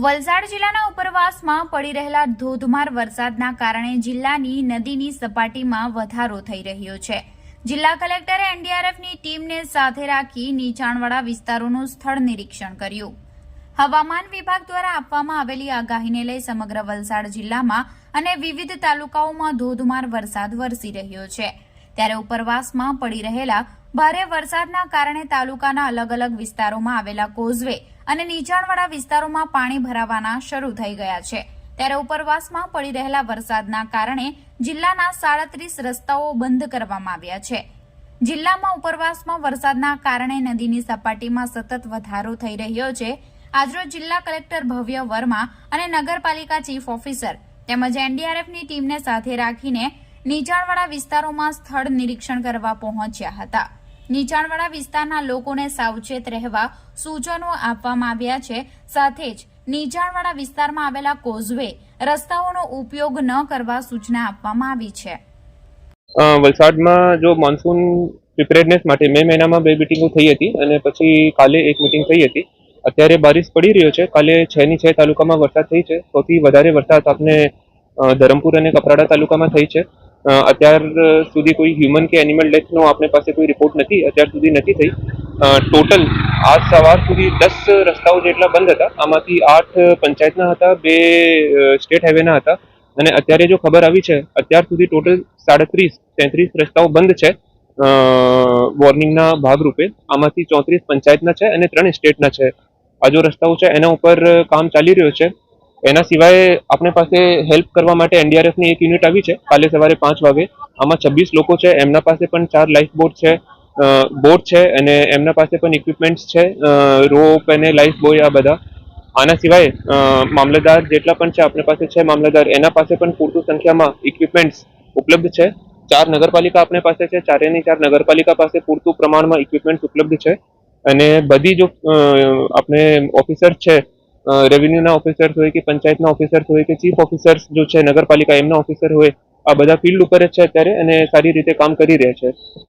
વલસાડ જિલ્લાના ઉપરવાસમાં પડી રહેલા ધોધમાર વરસાદના કારણે જિલ્લાની નદીની સપાટીમાં વધારો થઈ રહ્યો છે. જિલ્લા કલેક્ટરે એનડીઆરએફની ટીમને સાથે રાખી નીચાણવાળા વિસ્તારોનું સ્થળ નિરીક્ષણ કર્યું. હવામાન વિભાગ દ્વારા આપવામાં આવેલી આગાહીને લઈ સમગ્ર વલસાડ જિલ્લામાં અને વિવિધ તાલુકાઓમાં ધોધમાર વરસાદ વરસી રહ્યો છે. ત્યારે ઉપરવાસમાં પડી રહેલા ભારે વરસાદના કારણે તાલુકાના અલગ અલગ વિસ્તારોમાં આવેલા કોઝવે અને નીચાણવાળા વિસ્તારોમાં પાણી ભરાવાના શરૂ થઈ ગયા છે. ત્યારે ઉપરવાસમાં પડી રહેલા વરસાદના કારણે જિલ્લાના 37 રસ્તાઓ બંધ કરવામાં આવ્યા છે. જિલ્લામાં ઉપરવાસમાં વરસાદના કારણે નદીની સપાટીમાં સતત વધારો થઈ રહ્યો છે. આજરોજ જિલ્લા કલેક્ટર ભવ્ય વર્મા અને નગરપાલિકા ચીફ ઓફિસર તેમજ એનડીઆરએફની ટીમને સાથે રાખીને નીચાણવાળા વિસ્તારોમાં સ્થળ નિરીક્ષણ કરવા પહોંચ્યા હતા. નીચાણવાળા વિસ્તારના લોકોને સાવચેત રહેવા સૂચનો આપવામાં આવ્યા છે. સાથે જ નીચાણવાળા વિસ્તારમાં આવેલા કોઝવે રસ્તાઓનો ઉપયોગ ન કરવા સૂચના આપવામાં આવી છે. વલસાડમાં જો મોન્સૂન પ્રિપેરેડનેસ માટે મે મહિનામાં 2 મિટિંગો થઈ હતી અને પછી કાલે એક મિટિંગ થઈ હતી. અત્યારે બારિશ પડી રહ્યો છે. કાલે 6 ની 6 તાલુકામાં વરસાદ થઈ છે. સૌથી વધારે વરસાદ આપણે ધરમપુર અને કપરાડા તાલુકામાં થઈ છે. અત્યાર સુધી કોઈ હ્યુમન કે એનિમલ ડેથનો આપણી પાસે કોઈ રિપોર્ટ નથી, અત્યાર સુધી નથી થઈ. ટોટલ આજ સવાર સુધી 10 રસ્તાઓ જેટલા બંધ હતા. આમાંથી 8 પંચાયતના હતા, 2 સ્ટેટ હાઈવેના હતા. અને અત્યારે જો ખબર આવી છે, અત્યાર સુધી ટોટલ 33 રસ્તાઓ બંધ છે વોર્નિંગના ભાગરૂપે. આમાંથી 34 પંચાયતના છે અને 3 સ્ટેટના છે. આ જો રસ્તાઓ છે એના ઉપર કામ ચાલી રહ્યો છે. એના સિવાય આપણી પાસે હેલ્પ કરવા માટે એનડીઆરએફની એક યુનિટ આવી છે કાલે સવારે 5 વાગે. આમાં 26 લોકો છે. એમના પાસે પણ 4 લાઈફ બોટ છે અને એમના પાસે પણ ઇક્વિપમેન્ટ્સ છે, રોપ અને લાઈફ બોય આ બધા. આના સિવાય મામલતદાર જેટલા પણ છે આપણી પાસે છે મામલતદાર, એના પાસે પણ પૂરતી સંખ્યામાં ઇક્વિપમેન્ટ્સ ઉપલબ્ધ છે. 4 નગરપાલિકા આપણી પાસે છે. 4 નગરપાલિકા પાસે પૂરતું પ્રમાણમાં ઇક્વિપમેન્ટ્સ ઉપલબ્ધ છે. અને બધી જો આપણે ઓફિસર્સ છે, રેવન્યુના ઓફિસર્સ હોય કે પંચાયતના ઓફિસર્સ હોય કે ચીફ ઓફિસર્સ જો છે નગરપાલિકા એમના ઓફિસર હોય, આ બધા ફિલ્ડ ઉપર જ છે અત્યારે અને સારી રીતે કામ કરી રહ્યા છે.